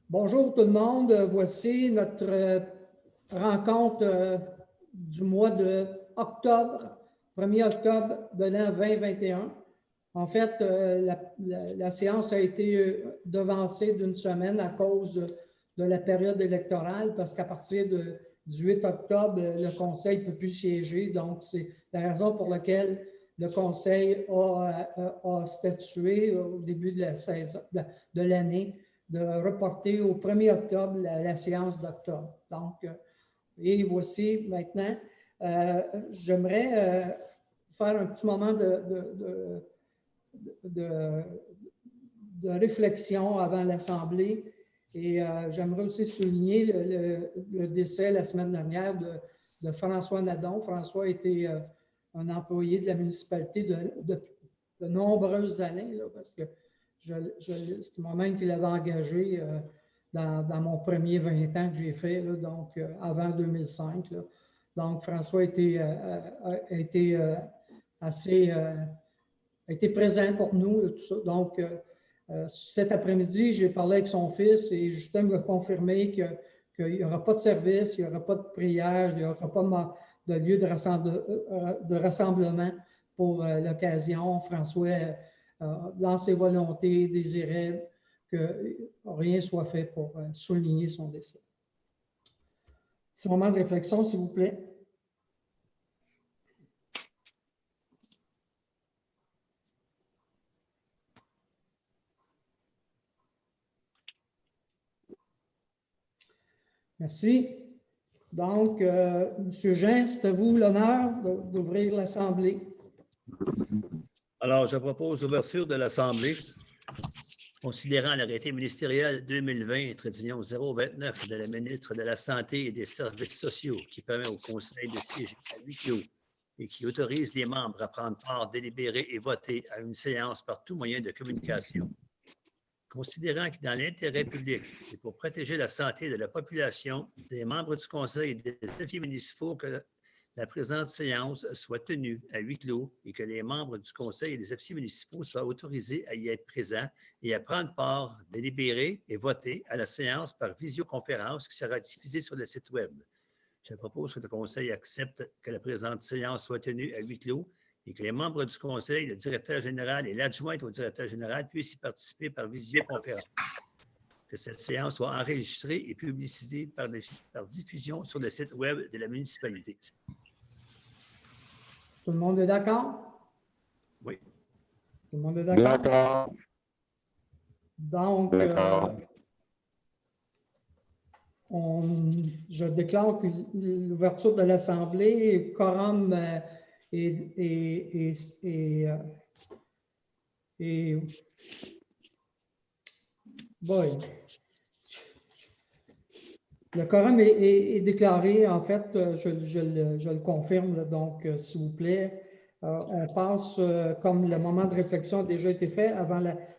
Bonjour tout le monde. Voici notre rencontre du mois de octobre, 1er octobre de l'an 2021. En fait, la séance a été devancée d'une semaine à cause de la période électorale parce qu'à partir du 8 octobre, le Conseil ne peut plus siéger. Donc, c'est la raison pour laquelle le Conseil a statué au début de l'année de reporter au 1er octobre la séance d'octobre. Donc, et voici maintenant, j'aimerais faire un petit moment de réflexion avant l'Assemblée. Et j'aimerais aussi souligner le décès la semaine dernière de François Nadon. François était un employé de la municipalité de nombreuses années, là, parce que c'est moi-même qui l'avais engagé dans mon premier 20 ans que j'ai fait, là, donc avant 2005. Là. Donc, François a été présent pour nous, là, tout ça. Donc, cet après-midi, j'ai parlé avec son fils et Justin m'a confirmé qu'il n'y aura pas de service, il n'y aura pas de prière, il n'y aura pas de lieu de rassemblement pour l'occasion. François, dans ses volontés, désirait que rien soit fait pour souligner son décès. Petit moment de réflexion, s'il vous plaît. Merci. Donc, M. Jean, c'est à vous l'honneur d'ouvrir l'Assemblée. Alors, je propose l'ouverture de l'Assemblée. Considérant l'arrêté ministériel 2020-029 de la ministre de la Santé et des Services sociaux qui permet au Conseil de siéger à huis clos et qui autorise les membres à prendre part, délibérer et voter à une séance par tout moyen de communication. Considérant que dans l'intérêt public et pour protéger la santé de la population, des membres du Conseil et des défis municipaux que la présente séance soit tenue à huis clos et que les membres du Conseil et des officiers municipaux soient autorisés à y être présents et à prendre part, délibérer et voter à la séance par visioconférence qui sera diffusée sur le site Web. Je propose que le Conseil accepte que la présente séance soit tenue à huis clos et que les membres du Conseil, le directeur général et l'adjointe au directeur général puissent y participer par visioconférence. Que cette séance soit enregistrée et publicisée par diffusion sur le site Web de la municipalité. Tout le monde est d'accord? Oui. Tout le monde est d'accord? D'accord. Donc, je déclare que l'ouverture de l'Assemblée, quorum bon, le quorum est déclaré, en fait, je le confirme, là, donc s'il vous plaît, on passe, comme le moment de réflexion a déjà été fait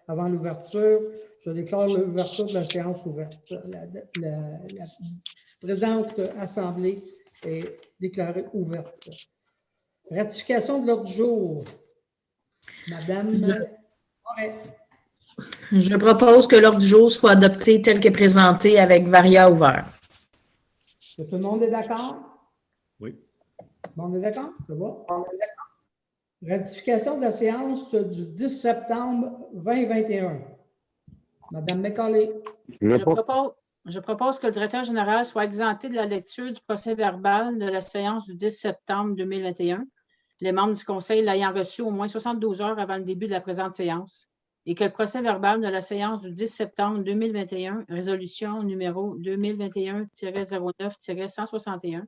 avant l'ouverture, je déclare l'ouverture de la séance ouverte. La présente Assemblée est déclarée ouverte. Ratification de l'ordre du jour. Madame Moret. Je propose que l'ordre du jour soit adopté tel que présenté avec varia ouvert. Tout le monde est d'accord? Oui. Tout le monde est d'accord? Ça va? Ratification de la séance du 10 septembre 2021. Madame McCauley. Je propose que le directeur général soit exempté de la lecture du procès-verbal de la séance du 10 septembre 2021, les membres du Conseil l'ayant reçu au moins 72 heures avant le début de la présente séance, et que le procès-verbal de la séance du 10 septembre 2021, résolution numéro 2021-09-161,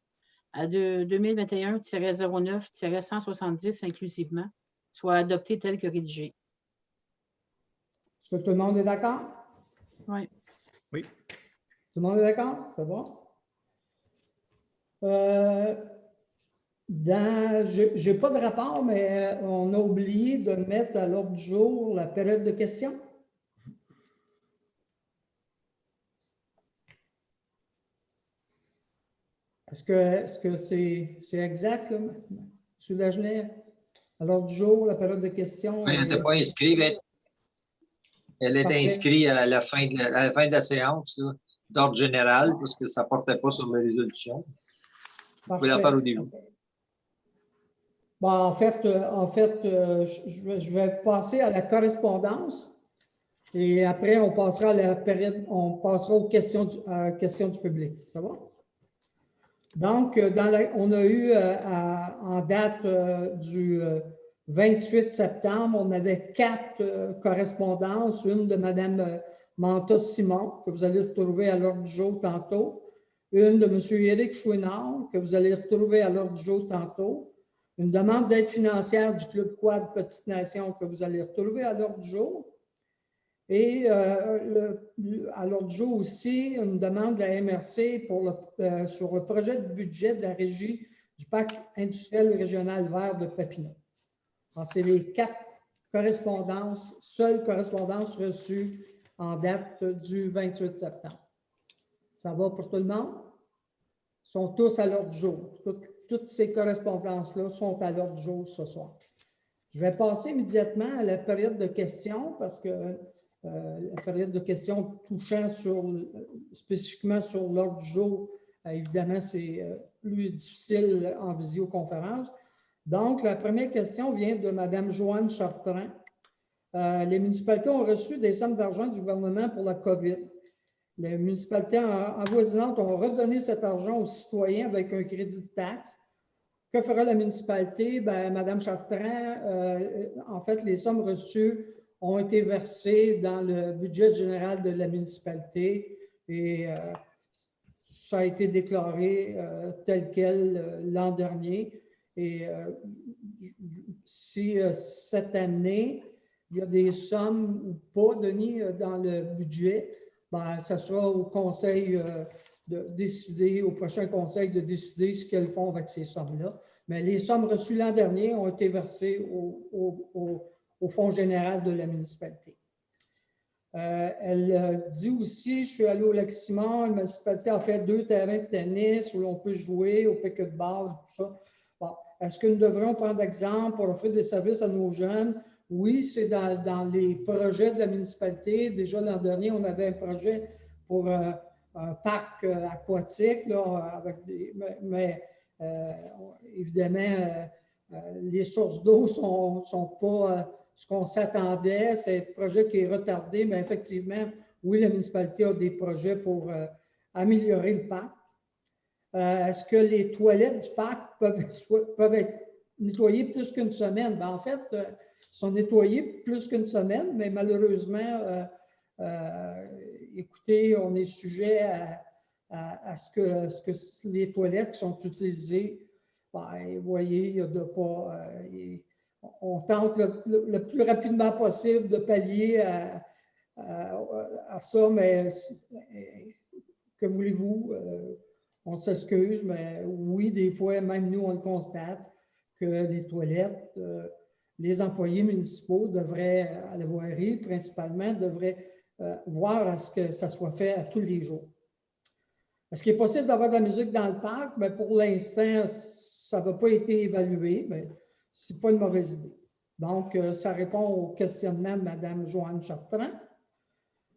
à 2021-09-170 inclusivement, soit adopté tel que rédigé. Est-ce que tout le monde est d'accord? Oui. Oui. Tout le monde est d'accord? Ça va? Je n'ai pas de rapport, mais on a oublié de mettre à l'ordre du jour la période de questions. Est-ce que c'est exact, là, M. Dagenet? À l'ordre du jour, la période de questions. Oui, on n'était pas inscrit, mais... Elle est Parfait. inscrite à la fin de la séance d'ordre général parce que ça ne portait pas sur la résolution. Vous pouvez la faire au début. Bon, en fait, je vais passer à la correspondance et après, on passera à la période, on passera aux questions du public. Ça va? Donc, on a eu en date du 28 septembre, on avait 4 correspondances, une de Mme Manta-Simon, que vous allez retrouver à l'ordre du jour tantôt, une de M. Éric Chouinard, que vous allez retrouver à l'ordre du jour tantôt, une demande d'aide financière du Club Quad Petite Nation, que vous allez retrouver à l'ordre du jour, et à l'ordre du jour aussi, une demande de la MRC sur le projet de budget de la régie du Parc industriel régional vert de Papineau. C'est les 4 correspondances, seules correspondances reçues en date du 28 septembre. Ça va pour tout le monde? Ils sont tous à l'ordre du jour. Toutes ces correspondances-là sont à l'ordre du jour ce soir. Je vais passer immédiatement à la période de questions parce que la période de questions touchant spécifiquement sur l'ordre du jour, évidemment, c'est plus difficile en visioconférence. Donc, la première question vient de Mme Joanne Chartrand. Les municipalités ont reçu des sommes d'argent du gouvernement pour la COVID. Les municipalités avoisinantes ont redonné cet argent aux citoyens avec un crédit de taxe. Que fera la municipalité? Mme Chartrand, en fait, les sommes reçues ont été versées dans le budget général de la municipalité et ça a été déclaré tel quel l'an dernier. Et si cette année, il y a des sommes pas données dans le budget, ça sera au conseil de décider, au prochain conseil de décider ce qu'elles font avec ces sommes-là. Mais les sommes reçues l'an dernier ont été versées au Fonds général de la municipalité. Elle dit aussi, je suis allée au Lac-Simon, la municipalité a fait 2 terrains de tennis où l'on peut jouer, au pick-up-ball, tout ça. Bon. Est-ce que nous devrions prendre exemple pour offrir des services à nos jeunes? Oui, c'est dans les projets de la municipalité. Déjà l'an dernier, on avait un projet pour un parc aquatique, là, mais évidemment, les sources d'eau ne sont pas ce qu'on s'attendait. C'est un projet qui est retardé, mais effectivement, oui, la municipalité a des projets pour améliorer le parc. Est-ce que les toilettes du parc peuvent être nettoyées plus qu'une semaine? En fait, elles sont nettoyées plus qu'une semaine, mais malheureusement, écoutez, on est sujet à ce que les toilettes qui sont utilisées, vous voyez, il y a de pas. On tente le plus rapidement possible de pallier à ça, mais que voulez-vous? On s'excuse, mais oui, des fois, même nous, on le constate, que les toilettes, les employés municipaux devraient, à la voirie principalement, devraient voir à ce que ça soit fait à tous les jours. Est-ce qu'il est possible d'avoir de la musique dans le parc? Mais pour l'instant, ça n'a pas été évalué, mais ce n'est pas une mauvaise idée. Donc, ça répond au questionnement de Mme Joanne Chartrand.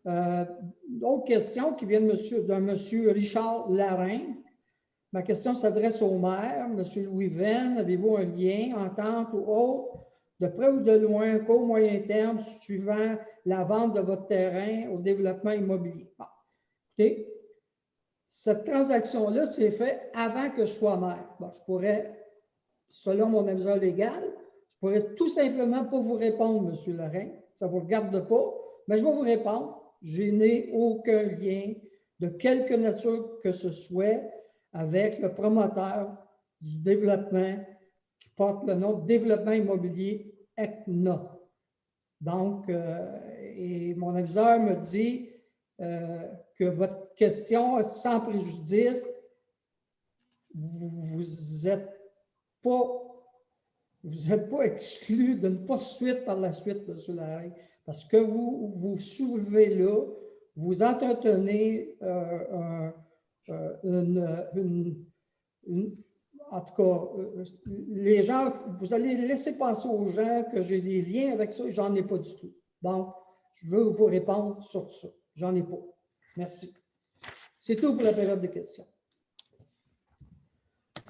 D'autres questions qui viennent d'un monsieur Richard Larin. Ma question s'adresse au maire, M. Louis Venn. Avez-vous un lien, entente ou autre, de près ou de loin, court, moyen terme, suivant la vente de votre terrain au développement immobilier? Bon. Écoutez, cette transaction-là s'est faite avant que je sois maire. Bon, je pourrais, selon mon aviseur légal, je pourrais tout simplement pas vous répondre, M. Larin. Ça ne vous regarde pas, mais je vais vous répondre. Je n'ai aucun lien de quelque nature que ce soit avec le promoteur du développement qui porte le nom de Développement immobilier ECNA. Donc, et mon aviseur me dit que votre question, sans préjudice, vous n'êtes pas exclu d'une poursuite par la suite, M. Larin, parce que vous soulevez là, vous entretenez en tout cas, les gens, vous allez laisser penser aux gens que j'ai des liens avec ça, j'en ai pas du tout. Donc, je veux vous répondre sur ça. J'en ai pas. Merci. C'est tout pour la période de questions.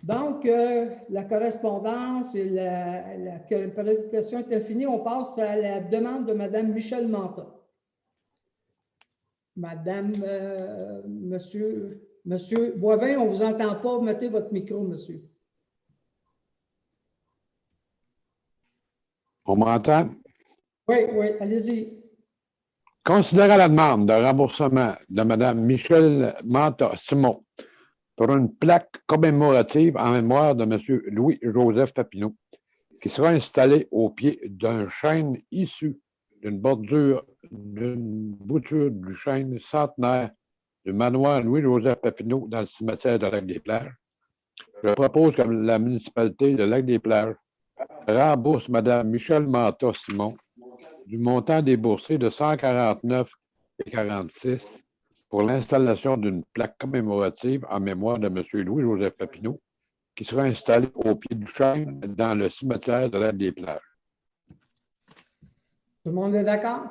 Donc, la correspondance et la période de questions est finie. On passe à la demande de Mme Michèle Manta. Madame, Monsieur Boivin, on ne vous entend pas. Mettez votre micro, monsieur. On m'entend? Oui, allez-y. Considérant la demande de remboursement de Mme Michèle Manta-Simon pour une plaque commémorative en mémoire de M. Louis-Joseph Papineau, qui sera installée au pied d'un chêne issu d'une bouture du chêne centenaire du manoir Louis-Joseph Papineau dans le cimetière de Lac-des-Plages. Je propose que la municipalité de Lac-des-Plages rembourse Mme Michèle Manta-Simon du montant déboursé de 149,46 pour l'installation d'une plaque commémorative en mémoire de M. Louis-Joseph Papineau, qui sera installée au pied du chêne dans le cimetière de Lac-des-Plages. Tout le monde est d'accord?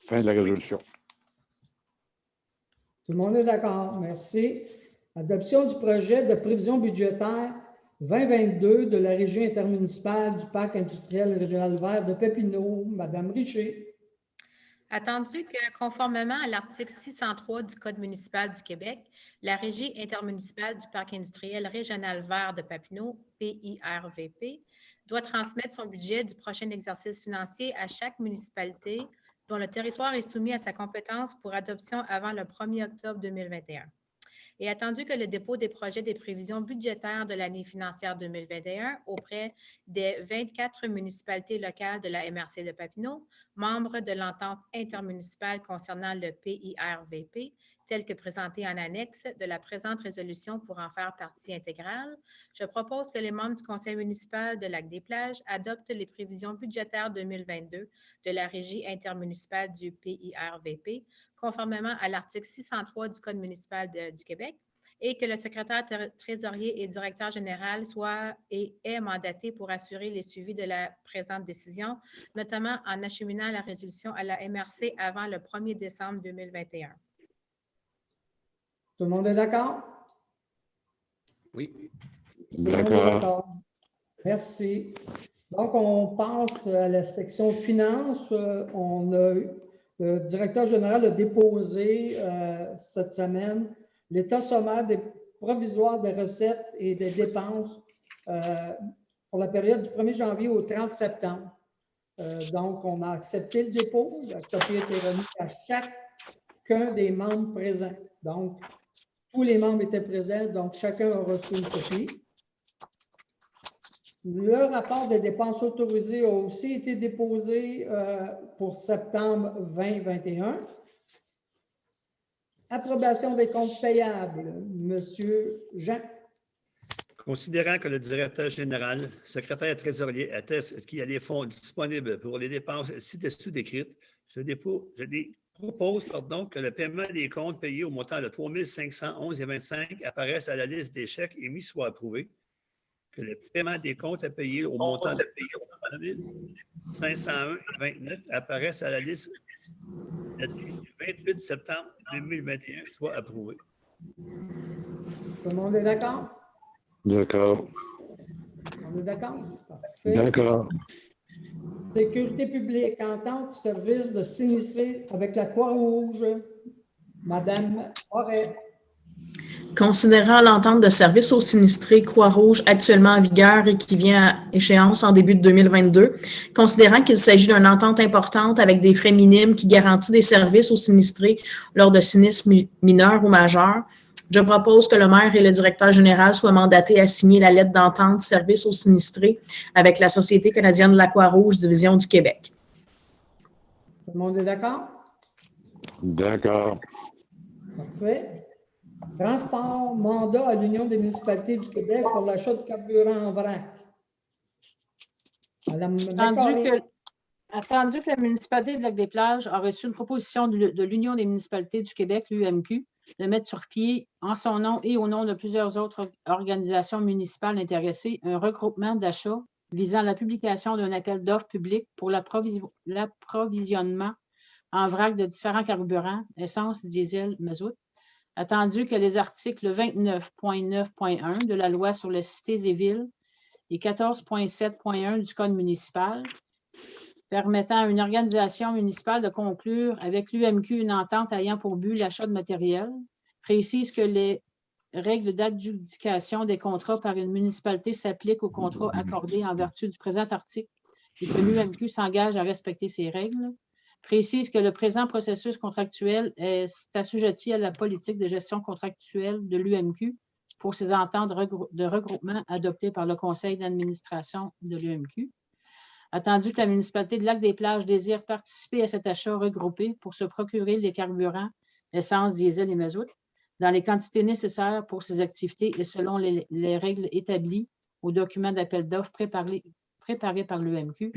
Fin de la résolution. Tout le monde est d'accord. Merci. Adoption du projet de prévision budgétaire 2022 de la Régie intermunicipale du Parc industriel régional vert de Papineau. Madame Richer. Attendu que, conformément à l'article 603 du Code municipal du Québec, la Régie intermunicipale du Parc industriel régional vert de Papineau, PIRVP, doit transmettre son budget du prochain exercice financier à chaque municipalité dont le territoire est soumis à sa compétence pour adoption avant le 1er octobre 2021. Et attendu que le dépôt des projets des prévisions budgétaires de l'année financière 2021 auprès des 24 municipalités locales de la MRC de Papineau, membres de l'entente intermunicipale concernant le PIRVP, tel que présenté en annexe de la présente résolution pour en faire partie intégrale, je propose que les membres du conseil municipal de Lac-des-Plages adoptent les prévisions budgétaires 2022 de la Régie intermunicipale du PIRVP, conformément à l'article 603 du Code municipal du Québec, et que le secrétaire trésorier et directeur général soit et est mandaté pour assurer les suivis de la présente décision, notamment en acheminant la résolution à la MRC avant le 1er décembre 2021. Tout le monde est d'accord? Oui. D'accord. Merci. Donc, on passe à la section finances. Le directeur général a déposé cette semaine l'état sommaire des provisoires des recettes et des dépenses pour la période du 1er janvier au 30 septembre. Donc, on a accepté le dépôt. La copie a été remise à chacun des membres présents. Donc, tous les membres étaient présents, donc chacun a reçu une copie. Le rapport des dépenses autorisées a aussi été déposé pour septembre 2021. Approbation des comptes payables. Monsieur Jean. Considérant que le directeur général, secrétaire trésorier atteste qu'il y a les fonds disponibles pour les dépenses ci-dessous décrites, je propose que le paiement des comptes payés au montant de 3 511,25 apparaisse à la liste des chèques émis soit approuvé, que le paiement des comptes à payer au montant de 501,29 apparaisse à la liste du 28 septembre 2021 soit approuvé. Tout le monde est d'accord? D'accord. On est d'accord? Parfait. D'accord. Sécurité publique, entente, service de sinistrés avec la Croix-Rouge. Madame Forêt. Considérant l'entente de service aux sinistrés Croix-Rouge actuellement en vigueur et qui vient à échéance en début de 2022, considérant qu'il s'agit d'une entente importante avec des frais minimes qui garantit des services aux sinistrés lors de sinistres mineurs ou majeurs, je propose que le maire et le directeur général soient mandatés à signer la lettre d'entente service aux sinistrés avec la Société canadienne de la Croix-Rouge, division du Québec. Tout le monde est d'accord? D'accord. Parfait. Transport, mandat à l'Union des municipalités du Québec pour l'achat de carburant en vrac. Madame Attendu que la municipalité de Lac-des-Plages a reçu une proposition de l'Union des municipalités du Québec, l'UMQ, de mettre sur pied, en son nom et au nom de plusieurs autres organisations municipales intéressées, un regroupement d'achat visant la publication d'un appel d'offres public pour l'approvisionnement en vrac de différents carburants, essence, diesel, mazout, attendu que les articles 29.9.1 de la loi sur les cités et villes et 14.7.1 du Code municipal permettant à une organisation municipale de conclure avec l'UMQ une entente ayant pour but l'achat de matériel, précise que les règles d'adjudication des contrats par une municipalité s'appliquent aux contrats accordés en vertu du présent article et que l'UMQ s'engage à respecter ces règles, précise que le présent processus contractuel est assujetti à la politique de gestion contractuelle de l'UMQ pour ses ententes de regroupement adoptées par le conseil d'administration de l'UMQ. Attendu que la municipalité de Lac-des-Plages désire participer à cet achat regroupé pour se procurer les carburants, essence, diesel et mazout, dans les quantités nécessaires pour ces activités et selon les règles établies au document d'appel d'offres préparé par l'UMQ.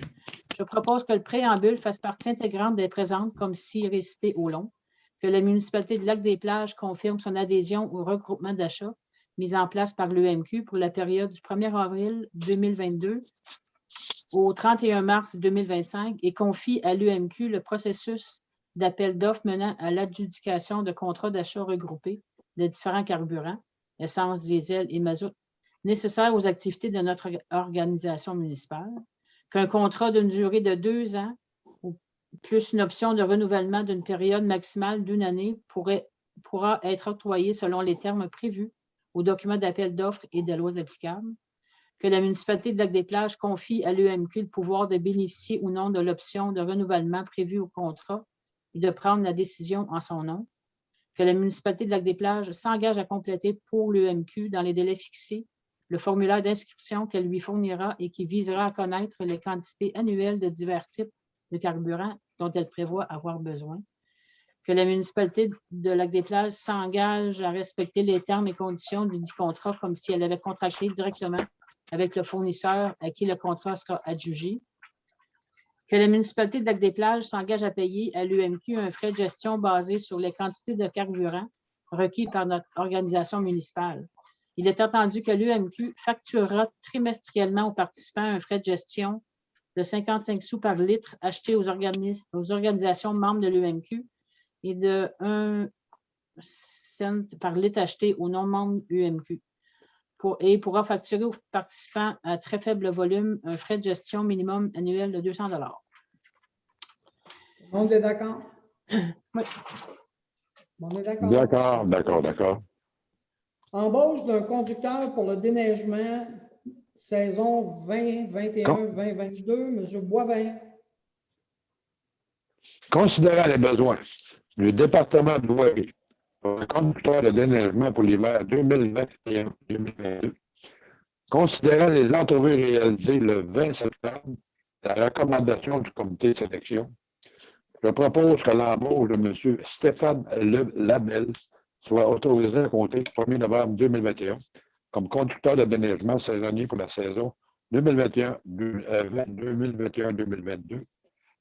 Je propose que le préambule fasse partie intégrante des présentes comme si récité au long, que la municipalité de Lac-des-Plages confirme son adhésion au regroupement d'achat mis en place par l'UMQ pour la période du 1er avril 2022 au 31 mars 2025 et confie à l'UMQ le processus d'appel d'offres menant à l'adjudication de contrats d'achat regroupés de différents carburants, essence, diesel et mazout, nécessaires aux activités de notre organisation municipale, qu'un contrat d'une durée de 2 ans ou plus une option de renouvellement d'une période maximale d'1 année pourra être octroyé selon les termes prévus au document d'appel d'offres et des lois applicables, que la municipalité de Lac-des-Plages confie à l'UMQ le pouvoir de bénéficier ou non de l'option de renouvellement prévue au contrat et de prendre la décision en son nom, que la municipalité de Lac-des-Plages s'engage à compléter pour l'UMQ dans les délais fixés le formulaire d'inscription qu'elle lui fournira et qui visera à connaître les quantités annuelles de divers types de carburants dont elle prévoit avoir besoin, que la municipalité de Lac-des-Plages s'engage à respecter les termes et conditions du dit contrat comme si elle avait contracté directement avec le fournisseur à qui le contrat sera adjugé, que la municipalité de Lac-des-Plages s'engage à payer à l'UMQ un frais de gestion basé sur les quantités de carburant requis par notre organisation municipale. Il est entendu que l'UMQ facturera trimestriellement aux participants un frais de gestion de 55 sous par litre acheté aux organisations membres de l'UMQ et de 1 cent par litre acheté aux non-membres UMQ. Et pourra facturer aux participants à très faible volume un frais de gestion minimum annuel de 200 $. On est d'accord? Oui. On est d'accord? D'accord. Embauche d'un conducteur pour le déneigement saison 2021-2022, M. Boivin. Considérant les besoins du département de voirie pour un conducteur de déneigement pour l'hiver 2021-2022, considérant les entrevues réalisées le 20 septembre, la recommandation du comité de sélection, je propose que l'embauche de M. Stéphane Labelle soit autorisée à compter du 1er novembre 2021 comme conducteur de déneigement saisonnier pour la saison 2021-2022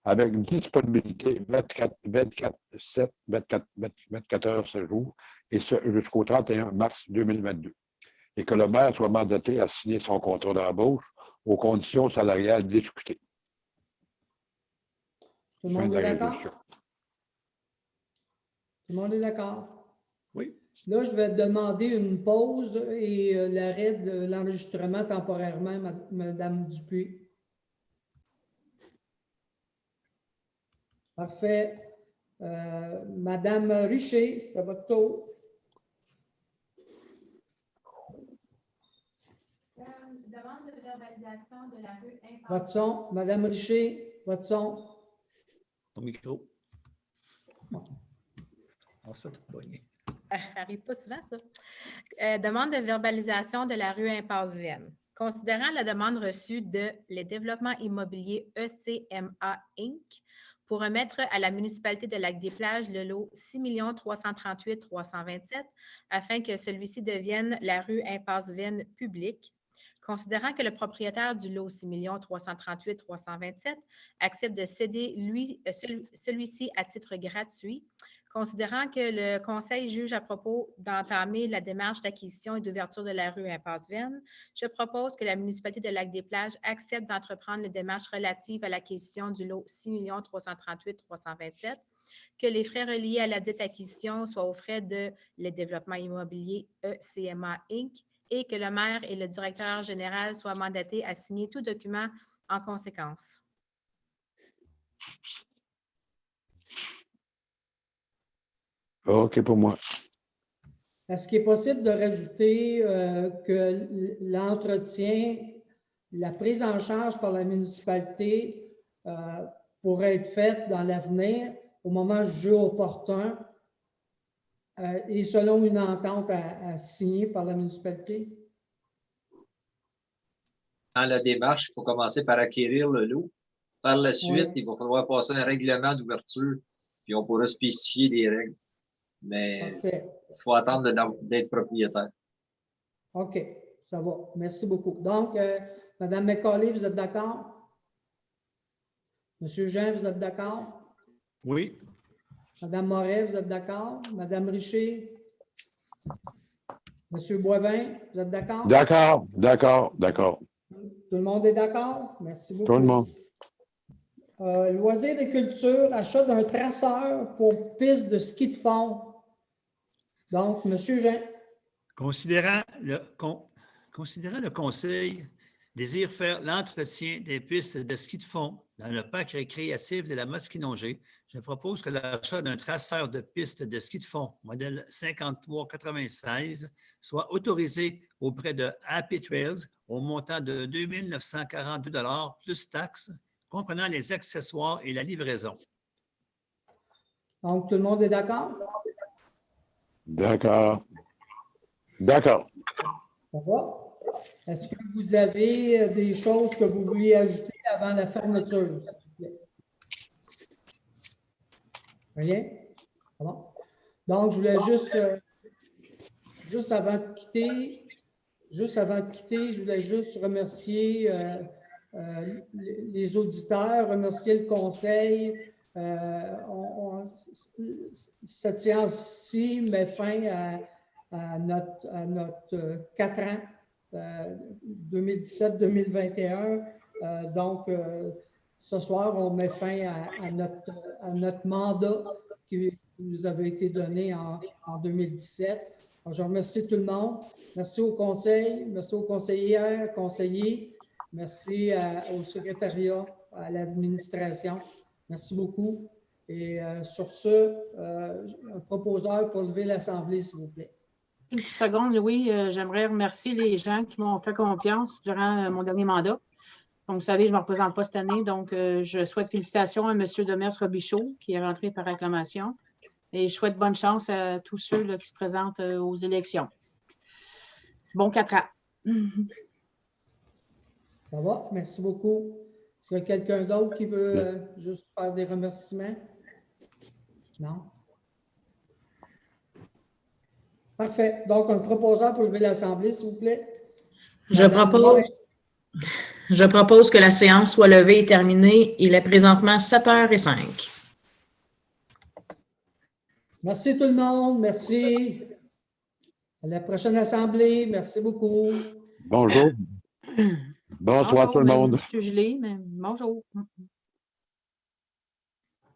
avec une disponibilité 24 heures ce jour et ce jusqu'au 31 mars 2022 et que le maire soit mandaté à signer son contrat d'embauche aux conditions salariales discutées. Tout le monde est d'accord? Tout le monde est d'accord? Oui. Là, je vais demander une pause et l'arrêt de l'enregistrement temporairement, Mme Dupuis. Parfait. Madame Richer, c'est à votre tour. Demande de verbalisation de la rue Impasse. Votre son, Madame Richer, votre son. Au micro. On se fait tout poigner. Ça n'arrive pas souvent, ça. Demande de verbalisation de la rue Impasse Venn. Considérant la demande reçue de Les Développements Immobiliers ECMA Inc. pour remettre à la municipalité de Lac-des-Plages le lot 6 338 327 afin que celui-ci devienne la rue Impasse Venn publique. Considérant que le propriétaire du lot 6 338 327 accepte de céder celui-ci à titre gratuit, Considérant que le Conseil juge à propos d'entamer la démarche d'acquisition et d'ouverture de la rue Impasse Venne, je propose que la municipalité de Lac-des-Plages accepte d'entreprendre les démarches relatives à l'acquisition du lot 6 338 327, que les frais reliés à la dite acquisition soient aux frais de le développement immobilier ECMA Inc. et que le maire et le directeur général soient mandatés à signer tout document en conséquence. OK pour moi. Est-ce qu'il est possible de rajouter que l'entretien, la prise en charge par la municipalité pourrait être faite dans l'avenir au moment jugé opportun et selon une entente à signer par la municipalité? Dans la démarche, il faut commencer par acquérir le lot. Par la suite, il va falloir passer un règlement d'ouverture, puis on pourra spécifier les règles. Mais il faut attendre d'être propriétaire. OK, ça va. Merci beaucoup. Donc, Mme McCauley, vous êtes d'accord? Monsieur Jean, vous êtes d'accord? Oui. Mme Moret, vous êtes d'accord? Mme Richer? Monsieur Boivin, vous êtes d'accord? D'accord, d'accord, d'accord. Tout le monde est d'accord? Merci beaucoup. Tout le monde. Loisirs et culture, achat d'un traceur pour piste de ski de fond. Donc, M. Jean. Considérant le Conseil désire faire l'entretien des pistes de ski de fond dans le parc récréatif de la Masquinongée, je propose que l'achat d'un traceur de piste de ski de fond, modèle 5396, soit autorisé auprès de Happy Trails au montant de 2 942 $ plus taxes, comprenant les accessoires et la livraison. Donc, tout le monde est d'accord? D'accord. D'accord. Ça va? Est-ce que vous avez des choses que vous vouliez ajouter avant la fermeture? Rien? Bon. Donc, je voulais juste avant de quitter, je voulais juste remercier les auditeurs, remercier le conseil. Cette séance-ci met fin à notre 4 ans, 2017-2021. Donc, ce soir, on met fin à notre mandat qui nous avait été donné en 2017. Alors, je remercie tout le monde. Merci au conseil, merci aux conseillères, conseillers, merci au secrétariat, à l'administration. Merci beaucoup. Et sur ce, un proposeur pour lever l'Assemblée, s'il vous plaît. Une petite seconde, Louis. J'aimerais remercier les gens qui m'ont fait confiance durant mon dernier mandat. Comme vous savez, je ne me représente pas cette année, donc je souhaite félicitations à M. Demers-Robichaud qui est rentré par acclamation. Et je souhaite bonne chance à tous ceux là, qui se présentent aux élections. Bon 4 ans. Ça va? Merci beaucoup. Est-ce qu'il y a quelqu'un d'autre qui veut juste faire des remerciements? Non? Parfait. Donc, un proposeur pour lever l'Assemblée, s'il vous plaît. Je propose que la séance soit levée et terminée. Il est présentement 7h05. Merci tout le monde. Merci. À la prochaine Assemblée. Merci beaucoup. Bonjour. Bonsoir tout le monde. Je suis gelée, mais bonjour.